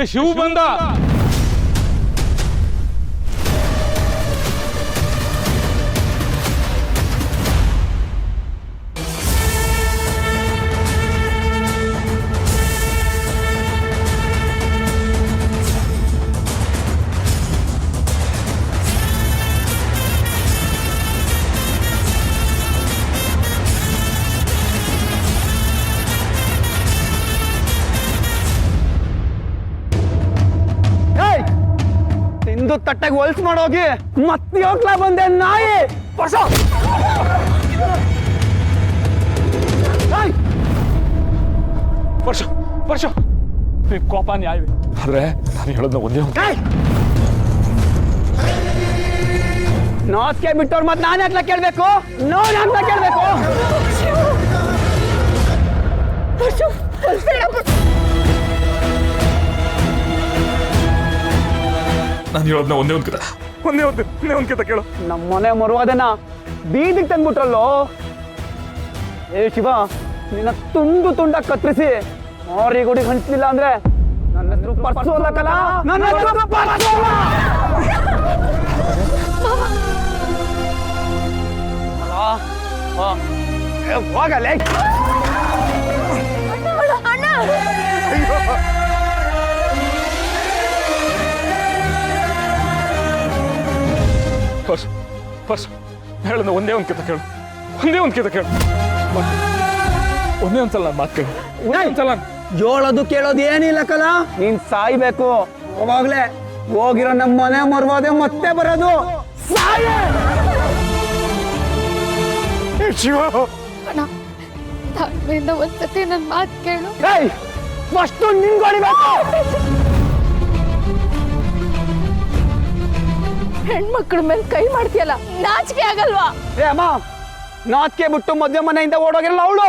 ಶಿವ ಬಂದ. ತಿಂದು ತಟ್ಟೆಗೆ ಹೊಲ್ಸ್ ಮಾಡೋಗಿ ಮತ್ತೆ ಹೋಗ್ಲಾ ಬಂದೆ ನಾಯಿ. ಪರ್ಸೋ ವರ್ಷ ಕೋಪ ನ್ಯಾಯವೇ, ಆದ್ರೆ ನಾನು ಹೇಳೋದನ್ನ ಒಂದೇ ನಾಚಿಕೆ ಬಿಟ್ಟವ್ರು ಮತ್ತೆ ನಾನು ಯಾಕೆ ಕೇಳ್ಬೇಕು? ನೋಡ್ ಅಂತ ಕೇಳ್ಬೇಕು. ನಾನು ಹೇಳೋದನ್ನ ಒಂದೇ ಒಂದು ಕಿತ ಕೇಳು. ನಮ್ಮ ಮನೆ ಮರುವಾದನ ಬೀದಿಗೆ ತಂದ್ಬಿಟ್ರಲ್ಲೋ. ಏ ಶಿವ, ನಿನ್ನ ತುಂಡು ತುಂಡಾಗಿ ಕತ್ತರಿಸಿ ಮಾರಿ ಗುಡಿಗೆ ಹಂಚಲಿಲ್ಲ ಅಂದ್ರೆ ನನ್ನ ಹೆಸರು ಪರ್ಸು ಅಲ್ಲಕಲ್ಲ, ನನ್ನ ಹೆಸರು ಪರ್ಸು ಅಲ್ಲ. ಹೋಗಲೇ ಫಸ್ಟ್ ಹೇಳೋದು ಒಂದೇ ಒಂದು ಕಿತ ಕೇಳು. ಒಂದೇ ಒಂದ್ಸಲ ನಾನು ಮಾತು ಕೇಳು. ಒಂದ್ಸಲ ಹೇಳೋದು ಕೇಳೋದು ಏನಿಲ್ಲ ಕಲ. ನೀನ್ ಸಾಯ್ಬೇಕು. ಹೋಗ್ಲೇ ಹೋಗಿರೋ ನಮ್ಮ ಮನೆ ಮರ್ವಾದೆ ಮತ್ತೆ ಬರೋದು. ಶಿವ ಒಂದ್ಸತಿ ನನ್ನ ಮಾತು ಕೇಳು. ಫಸ್ಟ್ ನಿನ್ ಹೊಡಿಬೇಕು. ಹೆಣ್ಮಕ್ಳ ಮೇಲೆ ಕೈ ಮಾಡ್ತೀಯಲ್ಲ, ನಾಚಿಕೆ ಆಗಲ್ವಾ? ಏ ಅಮ್ಮ, ನಾಚಿಕೆ ಬಿಟ್ಟು ಮದುವೆ ಮನೆಯಿಂದ ಓಡೋಗಿರಲ್ಲ ಅವಳು.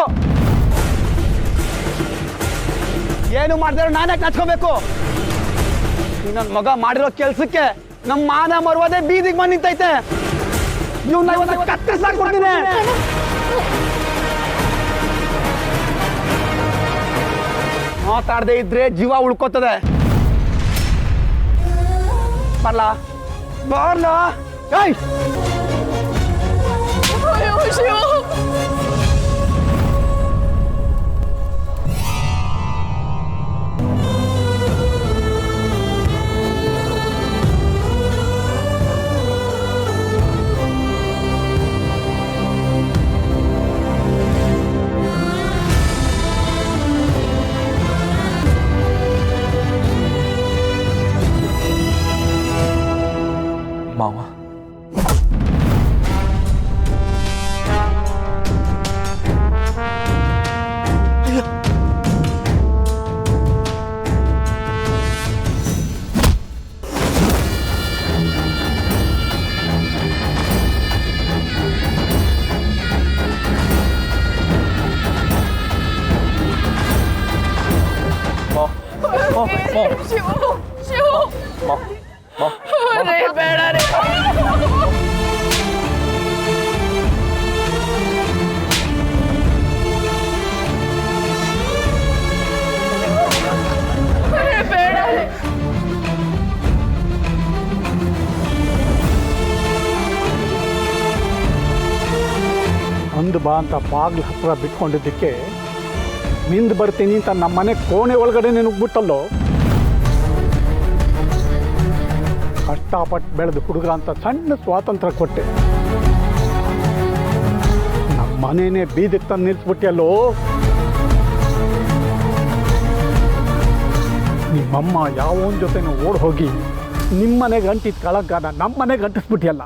ಏನು ಮಾಡಿದ್ರೆ ನಾನೇ ನಾಚ್ಕೋಬೇಕು? ನನ್ನ ಮಗ ಮಾಡಿರೋ ಕೆಲ್ಸಕ್ಕೆ ನಮ್ಮ ಮಾನ ಮರುವಾದೆ ಬೀದಿಗೆ ಬಂದು ನಿಂತೈತೆ. ಇವ್ನ ಇವತ್ತು ಕತ್ತರಿಸಾಕ್ಬಿಡ್ತೀನಿ. ಮಾತಾಡದೆ ಇದ್ರೆ ಜೀವ ಉಳ್ಕೋತದೆ. ಬರ್ಲಾ ಬರ್ಲಾ? ಏಯ್ ಮಾವ, ಬೇಡ ರೀ. ಒಂದು ಬಾ ಅಂತ ಬಾಗ್ಲ ಹತ್ರ ಬಿಟ್ಕೊಂಡಿದ್ದಕ್ಕೆ ನಿಂದು ಬರ್ತೀನಿ ಅಂತ ನಮ್ಮನೆ ಕೋಣೆ ಒಳಗಡೆ ನುಗ್ಬಿಟ್ಟಲ್ಲೋ. ಕಷ್ಟಪಟ್ಟು ಬೆಳೆದು ಹುಡುಗ ಅಂತ ಸಣ್ಣ ಸ್ವಾತಂತ್ರ್ಯ ಕೊಟ್ಟೆ. ನಮ್ಮ ಮನೇನೆ ಬೀದಿಗೆ ತಂದು ನಿಲ್ಸ್ಬಿಟ್ಟಿಯಲ್ಲೋ. ನಿಮ್ಮಮ್ಮ ಯಾವನ ಜೊತೆನೂ ಓಡ್ ಹೋಗಿ ನಿಮ್ಮನೆಗೆ ಅಂಟಿದ ಕಳಂಕನ ನಮ್ಮನೆಗೆ ಅಂಟಿಸ್ಬಿಟ್ಟಿಯಲ್ಲ.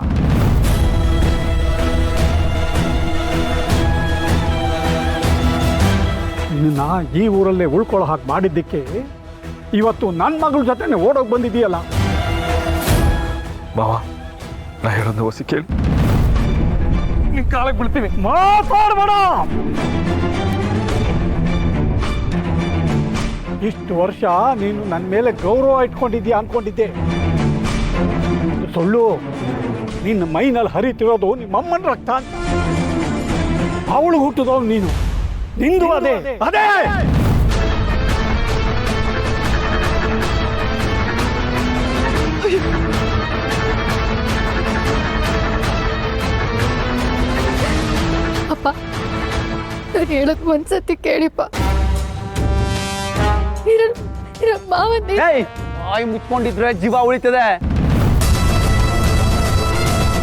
ನಿನ್ನ ಈ ಊರಲ್ಲೇ ಉಳ್ಕೊಳ್ಳೋ ಹಾಗೆ ಮಾಡಿದ್ದಕ್ಕೆ ಇವತ್ತು ನನ್ನ ಮಗಳ ಜೊತೆನೆ ಓಡೋಗಿ ಬಂದಿದೆಯಲ್ಲ. ಮಾವ, ನಾ ಹೇಳೋದು ಹೊಸಿ ಕೇಳಿ. ನಿನ್ ಕಾಲಕ್ಕೆ ಬೀಳ್ತೀನಿ. ಮಾತಾಡ್ಬೇಡ. ಇಷ್ಟು ವರ್ಷ ನೀನು ನನ್ನ ಮೇಲೆ ಗೌರವ ಇಟ್ಕೊಂಡಿದ್ದೀಯ ಅನ್ಕೊಂಡಿದ್ದೆ. ಸುಳ್ಳು. ನಿನ್ನ ಮೈನಲ್ಲಿ ಹರಿತಿರೋದು ನಿಮ್ಮಮ್ಮನ ರಕ್ತ ಅಂತ. ಅವಳು ಹುಟ್ಟಿದವ್ ನೀನು, ನಿಂದು ಅದೇ ಅದೇ. ಅಪ್ಪ ನಾನು ಹೇಳೋದು ಒಂದ್ಸತಿ ಕೇಳಿಪ್ಪ. ಮಾವನ್ ಏಯ್ ಬಾಯಿ ಮುಚ್ಕೊಂಡಿದ್ರೆ ಜೀವ ಉಳಿತದೆ,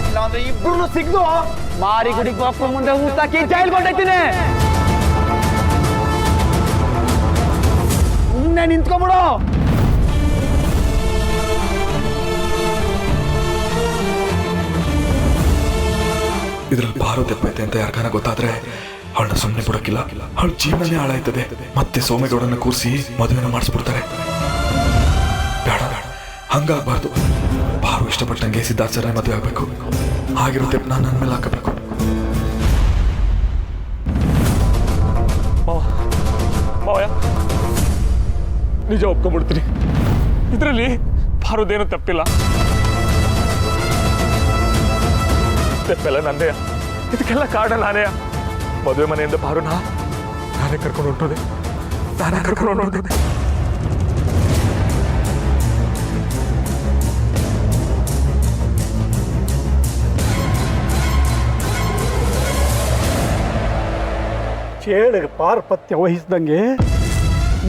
ಇಲ್ಲಾಂದ್ರೆ ಇಬ್ರು ಸಿಗ್ದು ಮಾರಿ ಗುಡಿಗೆ ಹೋಗ್ಕೊಂಡು ಮುಂದೆ ಊತಾಕಿ ಜೈಲ್ ಕೊಂಡೈತೀನಿ. ಸುಮ್ಮನೆ ನಿಂತ್ಕೊಂಡ್ಬಿಡು. ಇದ್ರಲ್ಲಿ ಬಾರೋ ತೆಪ್ಪೈತೆ ಅಂತ ಯಾರ್ಗಾನ ಗೊತ್ತಾದ್ರೆ ಅವಳನ್ನ ಸುಮ್ಮನೆ ಬಿಡೋಕ್ಕಿಲ್ಲ. ಅವಳ ಜೀವನನೇ ಹಾಳಾಯ್ತದೆ. ಮತ್ತೆ ಸೋಮೇಗೌಡನ ಕೂರಿಸಿ ಮದುವೆನ ಮಾಡಿಸ್ಬಿಡ್ತಾರೆ. ಬೇಡ ಬೇಡ, ಹಂಗಾಗ್ಬಾರ್ದು. ಬಾರು ಇಷ್ಟಪಟ್ಟಂಗೆ ಸಿದ್ಧಾರ್ಥನ ಮದುವೆ ಆಗ್ಬೇಕು. ಆಗಿರುತ್ತೆ ನಾನು ನನ್ನ ಮೇಲೆ ಹಾಕಬೇಕು. ನಿಜ ಒಪ್ಕೊಂಡ್ಬಿಡ್ತೀನಿ. ಇದರಲ್ಲಿ ಬಾರೋದೇನು ತಪ್ಪಿಲ್ಲ. ತೆಪ್ಪೆಲ್ಲ ನಂದೇ. ಇದಕ್ಕೆಲ್ಲ ಕಾರಣ ನಾನೇ. ಮದುವೆ ಮನೆಯಿಂದ ಬಾರು ನಾನೇ ಕರ್ಕೊಂಡು ಹೊಂಟೋದೆ. ಚೇಳಿಗೆ ಪಾರ್ಪತ್ಯ ವಹಿಸಿದಂಗೆ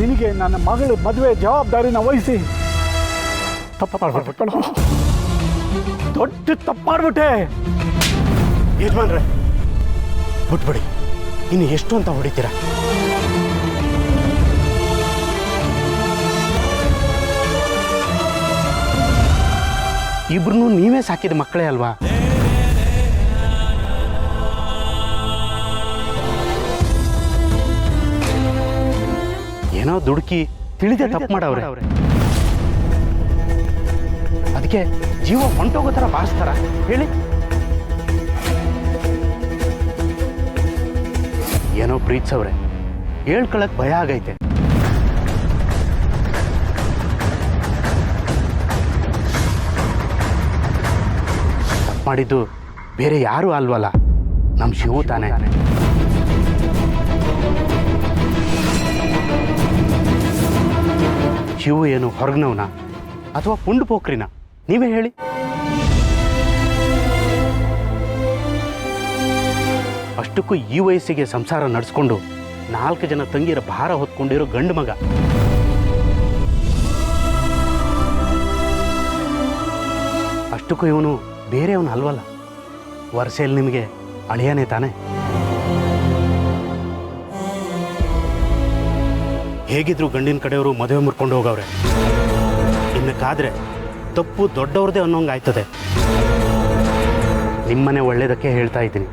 ನಿನಗೆ ನನ್ನ ಮಗಳ ಮದುವೆ ಜವಾಬ್ದಾರಿನ ವಹಿಸಿ ತಪ್ಪು ಮಾಡ್ಬಿಟ್ಟೆ ಕಣೋ. ದೊಡ್ಡ ತಪ್ಪು ಮಾಡ್ಬಿಟ್ಟೆ. ಯಜಮಾನ್ರೆ ಬಿಟ್ಬಿಡಿ, ಇನ್ನು ಎಷ್ಟು ಅಂತ ಹೊಡಿತೀರ? ಇಬ್ರು ನೀವೇ ಸಾಕಿದ ಮಕ್ಕಳೇ ಅಲ್ವಾ? ಏನೋ ದುಡುಕಿ ತಿಳಿದೇ ತಪ್ಪು ಮಾಡವ್ರೆ. ಅದಕ್ಕೆ ಜೀವ ಹೊಂಟೋಗೋ ಥರ ಬಾರಿಸ್ತಾರ ಹೇಳಿ? ಏನೋ ಪ್ರೀತಿಸವ್ರೆ, ಹೇಳ್ಕೊಳಕ್ ಭಯ ಆಗೈತೆ. ತಪ್ಪು ಮಾಡಿದ್ದು ಬೇರೆ ಯಾರೂ ಅಲ್ವಲ್ಲ, ನಮ್ಮ ಶಿವು ತಾನೆ. ಶಿವು ಏನು ಹೊರಗ್ನವನ ಅಥವಾ ಪುಂಡು ಪೋಖ್ರಿನ? ನೀವೇ ಹೇಳಿ. ಅಷ್ಟಕ್ಕೂ ಈ ವಯಸ್ಸಿಗೆ ಸಂಸಾರ ನಡೆಸ್ಕೊಂಡು 4 ಜನ ತಂಗಿಯರ ಭಾರ ಹೊತ್ಕೊಂಡಿರೋ ಗಂಡು ಮಗ. ಅಷ್ಟಕ್ಕೂ ಇವನು ಬೇರೆಯವನು ಅಲ್ವಲ್ಲ, ವರ್ಷೆಯಲ್ಲಿ ನಿಮಗೆ ಅಳಿಯಾನೇ ತಾನೆ. ಹೇಗಿದ್ರು ಗಂಡಿನ ಕಡೆಯವರು ಮದುವೆ ಮುರ್ಕೊಂಡು ಹೋಗವ್ರೆ. ಇನ್ನು ಕಾದ್ರೆ ತಪ್ಪು ದೊಡ್ಡವ್ರದೇ ಅನ್ನೋಂಗೆ ಆಯ್ತದೆ. ನಿಮ್ಮನೆ ಒಳ್ಳೇದಕ್ಕೆ ಹೇಳ್ತಾ ಇದ್ದೀನಿ,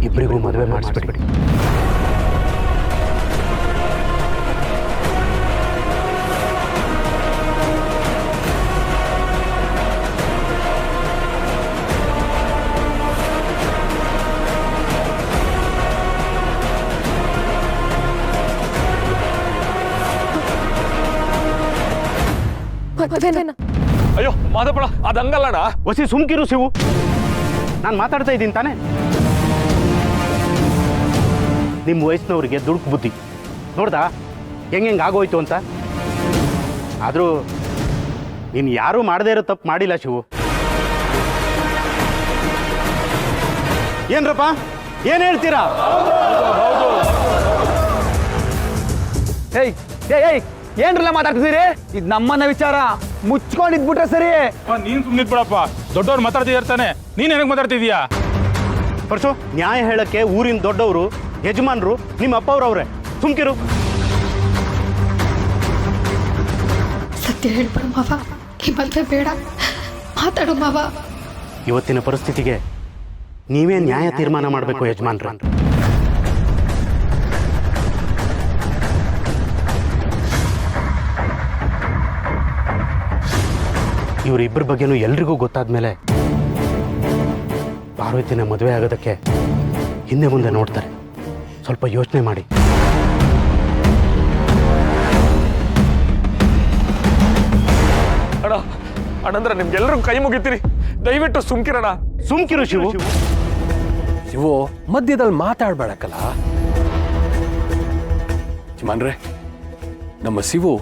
ಇಬ್ಬರಿಗೂ ಮದುವೆ ಮಾಡಿಸ್ಬಿಡಿ. ಅಯ್ಯೋ ಮಾದಪ್ಪಳ, ಅದು ಹಂಗಲ್ಲಣ್ಣ. ವಸಿ ಸುಮ್ಕಿರು ಶಿವು, ನಾನು ಮಾತಾಡ್ತಾ ಇದ್ದೀನಿ ತಾನೆ. ನಿಮ್ಮ ವಯಸ್ಸಿನವ್ರಿಗೆ ದುಡುಕು ಬುದ್ಧಿ ನೋಡ್ದಾ ಹೆಂಗೆ ಆಗೋಯ್ತು ಅಂತ. ಆದರೂ ನೀನು ಯಾರೂ ಮಾಡದೇ ಇರೋ ತಪ್ಪು ಮಾಡಿಲ್ಲ ಶಿವು. ಏನ್ರಪ್ಪ, ಏನು ಹೇಳ್ತೀರಾ? ಏಯ್ ಏಯ್ ಏನ್ರಲ್ಲ ಮಾತಾಡ್ತಿದ್ದೀರಿ? ಇದು ನಮ್ಮನ್ನ ವಿಚಾರ, ಮುಚ್ಕೊಂಡಿದ್ಬಿಟ್ರೆ ಸರಿ. ನೀನ್ ಸುಮ್ಮನಿದ್ ಬಿಡಪ್ಪ, ದೊಡ್ಡವ್ರು ಮಾತಾಡ್ತಿರ್ತಾನೆ, ನೀನ್ ಏನಕ್ಕೆ ಮಾತಾಡ್ತಿದೀಯಾ? ಪರಶು, ನ್ಯಾಯ ಹೇಳಕ್ಕೆ ಊರಿನ ದೊಡ್ಡವರು ಯಜಮಾನ್ರು ನಿಮ್ಮ ಅಪ್ಪವ್ರವ್ರೆ. ಸುಮ್ಕಿರು. ಸತ್ಯ ಹೇಳ್ಬಿಡು ಮಾವ, ಈ ಮದುವೆ ಬೇಡ, ಮಾತಾಡು ಮಾವ. ಇವತ್ತಿನ ಪರಿಸ್ಥಿತಿಗೆ ನೀವೇ ನ್ಯಾಯ ತೀರ್ಮಾನ ಮಾಡಬೇಕು ಯಜಮಾನ್ರ. ಇವರಿಬ್ಬರ ಬಗ್ಗೆನೂ ಎಲ್ರಿಗೂ ಗೊತ್ತಾದ್ಮೇಲೆ ಪಾರ್ವತಿನ ಮದುವೆ ಆಗೋದಕ್ಕೆ ಹಿಂದೆ ಮುಂದೆ ನೋಡ್ತಾರೆ. ಸ್ವಲ್ಪ ಯೋಚನೆ ಮಾಡಿ. ಅಣ್ಣ ಅಣ್ಣಂದ್ರೆ ನಿಮ್ಗೆಲ್ಲರೂ ಕೈ ಮುಗಿತೀರಿ, ದಯವಿಟ್ಟು ಸುಮ್ಕಿರಣ. ಸುಮ್ಕಿರು ಶಿವು. ಶಿವು ಮಧ್ಯದಲ್ಲಿ ಮಾತಾಡ್ಬೇಡಕ್ಕಲ್ಲ. ಯಜಮಾನ್ರೆ, ನಮ್ಮ ಶಿವು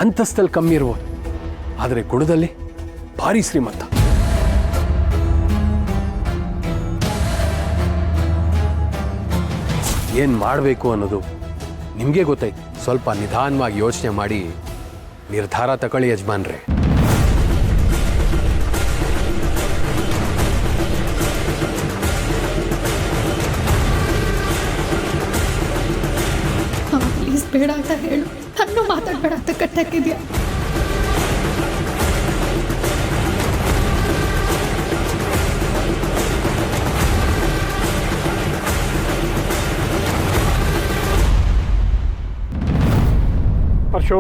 ಅಂತಸ್ತಲ್ಲಿ ಕಮ್ಮಿ ಇರ್ಬೋದು, ಆದರೆ ಗುಣದಲ್ಲಿ ಭಾರಿ ಶ್ರೀಮಂತ. ಏನು ಮಾಡಬೇಕು ಅನ್ನೋದು ನಿಮಗೆ ಗೊತ್ತಾಯ್ತು. ಸ್ವಲ್ಪ ನಿಧಾನವಾಗಿ ಯೋಚನೆ ಮಾಡಿ ನಿರ್ಧಾರ ತಗೊಳ್ಳಿ ಯಜಮಾನ್ರೆ. ಪ್ಲೀಸ್ ಬೇಡ ಅಂತ ಹೇಳು, ನಾನು ಮಾತಾಡಬೇಡ ಅಂತ ಕಟ್ಟಾಕಿದ್ಯಾ. ಪರಶು,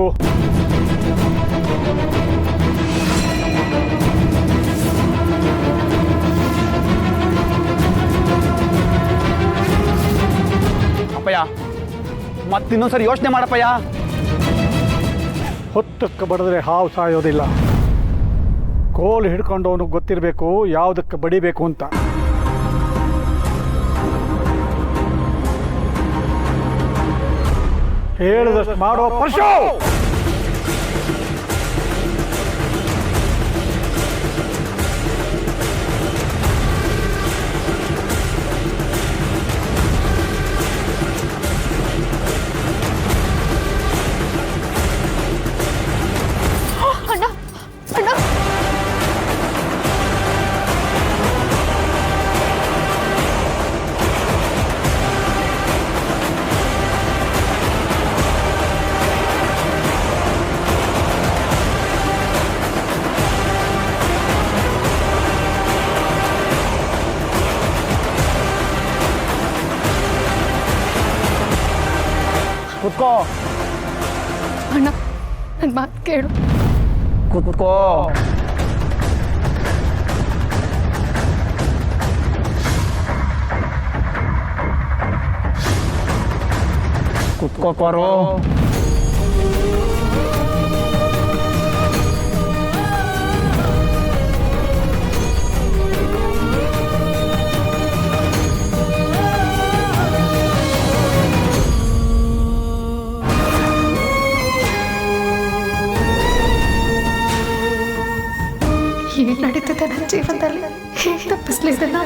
ಅಪ್ಪಯ್ಯ ಮತ್ತಿನ್ನೊಂದ್ಸರಿ ಯೋಚನೆ ಮಾಡಪ್ಪಯ್ಯ. ಹೊತ್ತಕ್ಕೆ ಬಡಿದ್ರೆ ಹಾವು ಸಾಯೋದಿಲ್ಲ. ಕೋಲ್ ಹಿಡ್ಕೊಂಡು ಅವನಿಗೆ ಗೊತ್ತಿರಬೇಕು ಯಾವುದಕ್ಕೆ ಬಡಿಬೇಕು ಅಂತ. ಹೇಳಿದಷ್ಟು ಮಾಡೋ ಪರಶು. ಅಣ್ಣ ಅಣ್ಣ, ಕುತ್ಕೋ ಅಣ್ಣ ನನ್ನ ಮಾತು ಕೇಳು. ಕುತ್ಕೋ. ಕುತ್ಕೋ ಪಾರು. ಏನು ನಡೀತಿದೆ ನನ್ನ ಜೀವನದಲ್ಲಿ? ಹೇಗೆ ತಪ್ಪಿಸ್ಲಿ ಇದನ್ನ?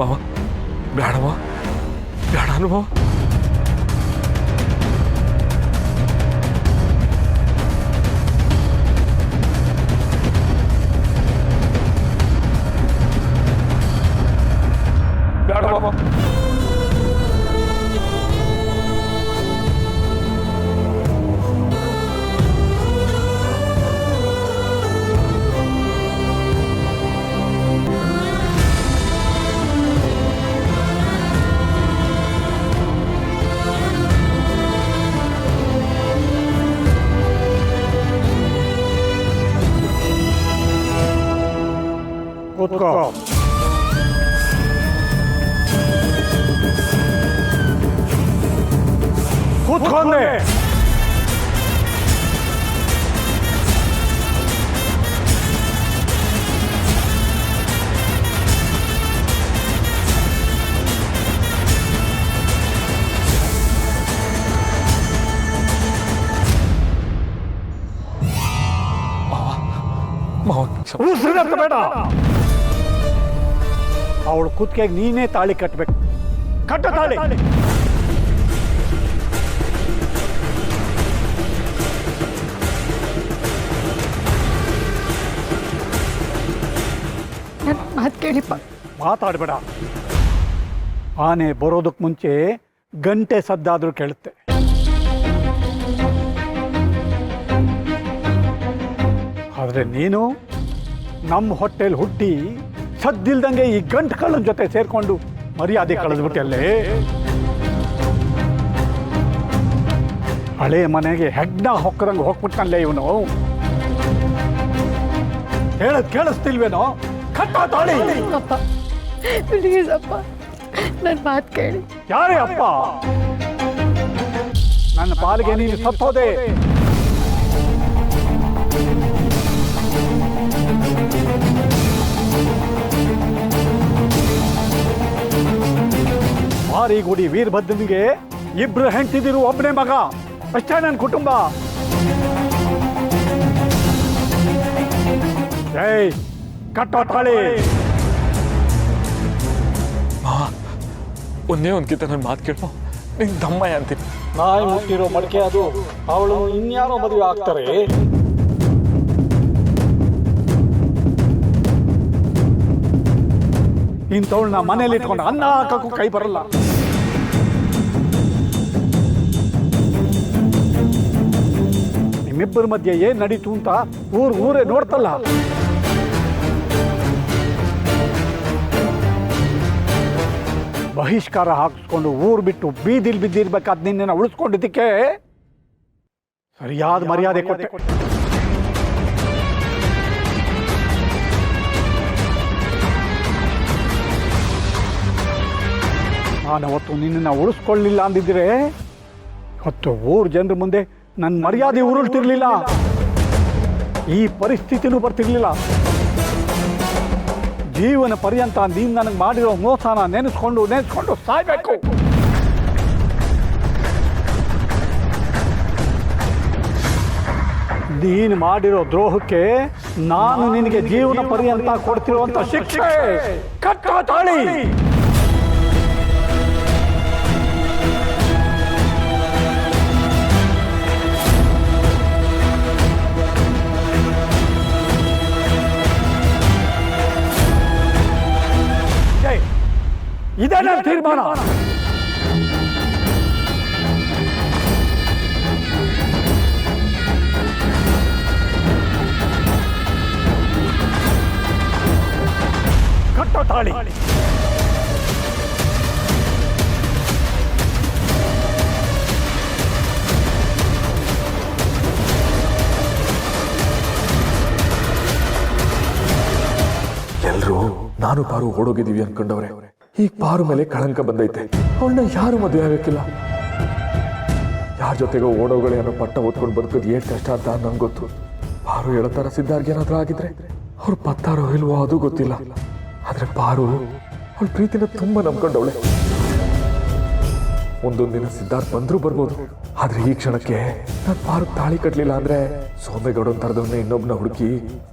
ಮಾವ ಬೇಡವ, ಬೇಡ ಅನುಭವ. ಬೇಡ ಮಾವ. ಕೂತ್ಕೋ. ಕೂತ್ಕೊಂಡೆ. ಮಾವ ಉಸಿರತ್ತ ಬೇಡ. ಅವಳು ಕುತ್ತಿಗೆಗೆ ನೀನೇ ತಾಳಿ ಕಟ್ಟಬೇಕು. ಕಟ್ಟ ತಾಳಿ. ನನ್ನ ಮಾತು ಕೇಳಿಪ್ಪ. ಮಾತಾಡಬೇಡ. ಆನೆ ಬರೋದಕ್ಕೆ ಮುಂಚೆ ಗಂಟೆ ಸದ್ದಾದರೂ ಕೇಳುತ್ತೆ. ಆದರೆ ನೀನು ನಮ್ಮ ಹೊಟ್ಟೆಲಿ ಹುಟ್ಟಿ ಸದ್ದಿಲ್ದಂಗೆ ಈ ಗಂಟು ಕಳ್ಳನ ಜೊತೆ ಸೇರ್ಕೊಂಡು ಮರ್ಯಾದೆ ಕಳೆದ್ಬಿಟ್ಟಲ್ಲೇ. ಹಳೆ ಮನೆಗೆ ಹೆಗ್ನ ಹೊಕ್ಕದಂಗೆ ಹೋಗ್ಬಿಟ್ಟಲ್ಲೇ ಇವನು. ಹೇಳದ್ ಕೇಳಿಸ್ತಿಲ್ವೇನೋ? ಕಟ್ಟ ತಾಳಿ. ಅಪ್ಪ ಪ್ಲೀಸ್ ಅಪ್ಪ, ನನ್ನ ಮಾತು ಕೇಳಿ. ಯಾರೇ ಅಪ್ಪ? ನನ್ನ ಪಾಲಿಗೆ ನೀನು ಸತ್ತೋದೆ. ಮಾರಿಗುಡಿ ವೀರಭದ್ರನಿಗೆ ಇಬ್ರು ಹೆಂಡತಿದಿರು, ಒಬ್ಬನೇ ಮಗ. ಅಷ್ಟೇ ನನ್ನ ಕುಟುಂಬ. ಏಯ್, ಕಟ್ಟೋ ತಾಳಿ. ಒಂದೇ ಒಂದ್ಕಿಂತ ನನ್ನ ಮಾತು ಕೇಳೋ, ನಿಂಗೆ ದಮ್ಮಯ್ಯ ಅಂತೀನಿ. ನಾಯಿ ಮುಟ್ಟಿರೋ ಮಡಿಕೆ ಅದು. ಅವಳು ಇನ್ಯಾರೋ ಮದುವೆ ಆಗ್ತಾರೆ. ಇಂಥವಳನ್ನ ಮನೇಲಿ ಇಟ್ಕೊಂಡು ಅನ್ನ ಹಾಕಕ್ಕೂ ಕೈ ಬರಲ್ಲ. ನಿಮ್ಮಿಬ್ಬರ ಮಧ್ಯೆ ಏನ್ ನಡೀತು ಅಂತ ಊರೇ ನೋಡ್ತಲ್ಲ. ಬಹಿಷ್ಕಾರ ಹಾಕಿಸ್ಕೊಂಡು ಊರು ಬಿಟ್ಟು ಬೀದಿಲ್ ಬಿದ್ದಿರ್ಬೇಕಾದ ನಿನ್ನ ಉಳಿಸ್ಕೊಂಡಿದ್ದಕ್ಕೆ ಸರಿಯಾದ ಮರ್ಯಾದೆ ಕೊಟ್ಟೆ. ನಾನು ಅವತ್ತು ನಿನ್ನನ್ನು ಉಳಿಸ್ಕೊಳ್ಳಿಲ್ಲ ಅಂದಿದ್ರೆ ಇವತ್ತು ಊರು ಜನರ ಮುಂದೆ ನನ್ನ ಮರ್ಯಾದೆ ಉರುಳ್ತಿರ್ಲಿಲ್ಲ, ಈ ಪರಿಸ್ಥಿತಿನೂ ಬರ್ತಿರ್ಲಿಲ್ಲ. ಜೀವನ ಪರ್ಯಂತ ನೀನು ನನಗೆ ಮಾಡಿರೋ ಮೋಸನ ನೆನೆಸ್ಕೊಂಡು ಸಾಯ್ಬೇಕು. ನೀನು ಮಾಡಿರೋ ದ್ರೋಹಕ್ಕೆ ನಾನು ನಿನಗೆ ಜೀವನ ಪರ್ಯಂತ ಕೊಡ್ತಿರುವಂತ ಶಿಕ್ಷೆ ಕಟ್ಟೋ ತಾಳಿ. ಇದೇ ನನ್ನ ತೀರ್ಮಾನ. ಕಟ್ಟೋ ತಾಳಿ. ಎಲ್ರೂ ನಾನು ಪಾರು ಓಡೋಗಿದ್ದೀವಿ ಅನ್ಕೊಂಡವ್ರೆ. ಈಗ ಪಾರು ಮೇಲೆ ಕಳಂಕ ಬಂದೈತೆ. ಅವಳನ್ನ ಯಾರು ಮದುವೆ ಆಗಕ್ಕಿಲ್ಲ. ಯಾರ ಜೊತೆಗೋ ಓಡೋಗಳೇ ಅನ್ನೋ ಪಟ್ಟ ಓದ್ಕೊಂಡು ಬದುಕೋದು ಏಟ್ ಕಷ್ಟ ಅಂತ ನಂಗೆ ಗೊತ್ತು. ಪಾರು ಹೇಳತ್ತಾರ ಸಿದ್ಧಾರ್ಗೆ ಏನಾದ್ರೂ ಆಗಿದ್ರೆ ಅವ್ರು ಪತ್ತಾರೋ ಇಲ್ವೋ ಅದು ಗೊತ್ತಿಲ್ಲ. ಆದ್ರೆ ಪಾರು ಅವಳ ಪ್ರೀತಿನ ತುಂಬಾ ನಂಬ್ಕೊಂಡವಳೆ. ಒಂದೊಂದು ದಿನ ಸಿದ್ಧಾರ್ಥ್ ಬಂದ್ರೂ ಬರ್ಬೋದು. ಆದ್ರೆ ಈ ಕ್ಷಣಕ್ಕೆ ನಾನು ಪಾರು ತಾಳಿ ಕಟ್ಲಿಲ್ಲ ಅಂದ್ರೆ ಸೋಮೇಗೌಡ ತರದವನ್ನ ಇನ್ನೊಬ್ನ ಹುಡುಕಿ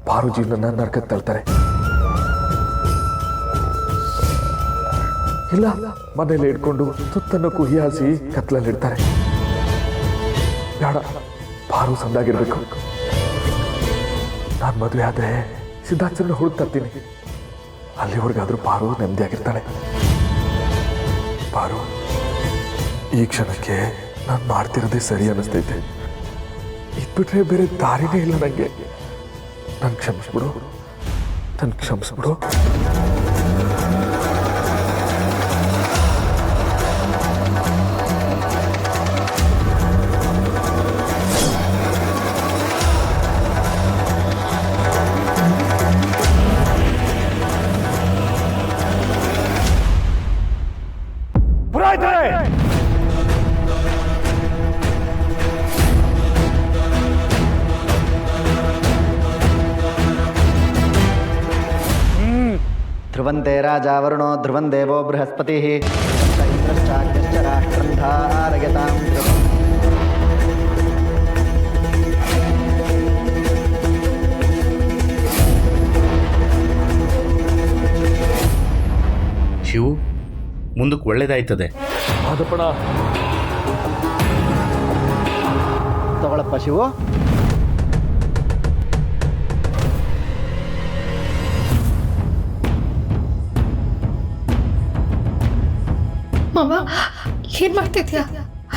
ಪಾರು ಜೀವನ ನರ್ಕಕ್ಕೆ ತಳ್ತಾರೆ. ಇಲ್ಲ, ಮನೇಲಿ ಇಟ್ಕೊಂಡು ತುತ್ತನ್ನು ಕುಹಿಯಾಸಿ ಕತ್ಲಲ್ಲಿ ಇಡ್ತಾರೆ. ಬೇಡ, ಪಾರು ಸಂದಾಗಿರ್ಬೇಕು. ನಾನು ಮದುವೆ ಆದ್ರೆ ಸಿದ್ಧಾರ್ಥನ ಹುಡುಕ್ ತರ್ತೀನಿ. ಅಲ್ಲಿವರೆಗಾದ್ರೂ ಪಾರು ನೆಮ್ಮದಿಯಾಗಿರ್ತಾಳೆ. ಪಾರು, ಈ ಕ್ಷಣಕ್ಕೆ ನಾನು ಮಾಡ್ತಿರೋದೇ ಸರಿ ಅನ್ನಿಸ್ತೈತೆ. ಇದ್ಬಿಟ್ರೆ ಬೇರೆ ದಾರಿನೇ ಇಲ್ಲ ನನಗೆ. ನನ್ ಕ್ಷಮಿಸ್ಬಿಡು. ಧ್ರುವಂತೆ ರಾಜಾ ವರುಣೋ ಧ್ರುವಂ ದೇವೋ ಬೃಹಸ್ಪತಿ ಇಂದ್ರಶ್ಚಾಗ್ನಿಶ್ಚ ರಾಷ್ಟ್ರಂ ಧಾರಯತಾಂ ಧ್ರುವಂ. ಶಿವು, ಮುಂದಕ್ಕೆ ಒಳ್ಳೇದಾಯ್ತದೆ. ಮಾದಪ್ಪಣ, ತಗೊಳಪ್ಪ ಶಿವು. ಮಾವ, ಏನ್ ಮಾಡ್ತಿದ್ಯಾ?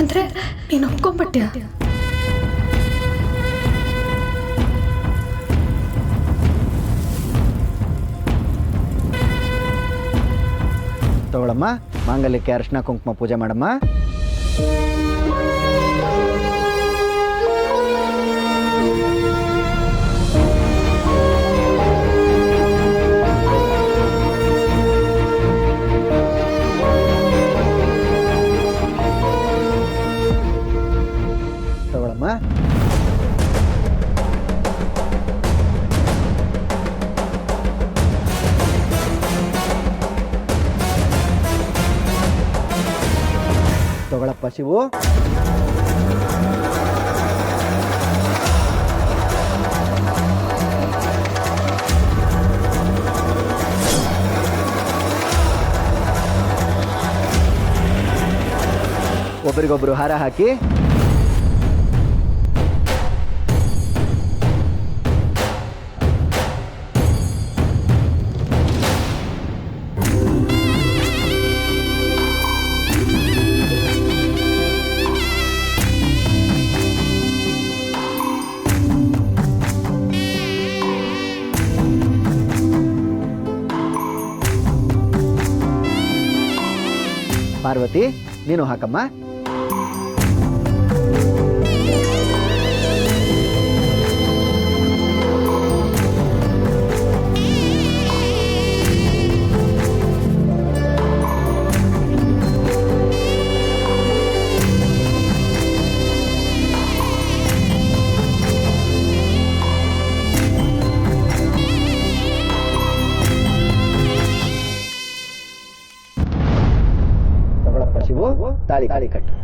ಅಂದ್ರೆ ನೀನು ಒಪ್ಕೊಂಡ್ಬಿಟ್ಯಾ? ತಗೊಳಮ್ಮ, ಮಾಂಗಲ್ಯಕ್ಕೆ ಅರಿಶಿನ ಕುಂಕುಮ ಪೂಜೆ ಮಾಡಮ್ಮ. ತಗೊಳಮ್ಮ. ಶಿವು. ಒಬ್ಬರಿಗೊಬ್ರು ಹಾರ ಹಾಕಿ. ಪಾರ್ವತಿ, ನೀನು ಹಾಕಮ್ಮ. ತಗೊಳಪ್ಪ ಶಿವು, ತಾಳಿ ಕಟ್ಟು.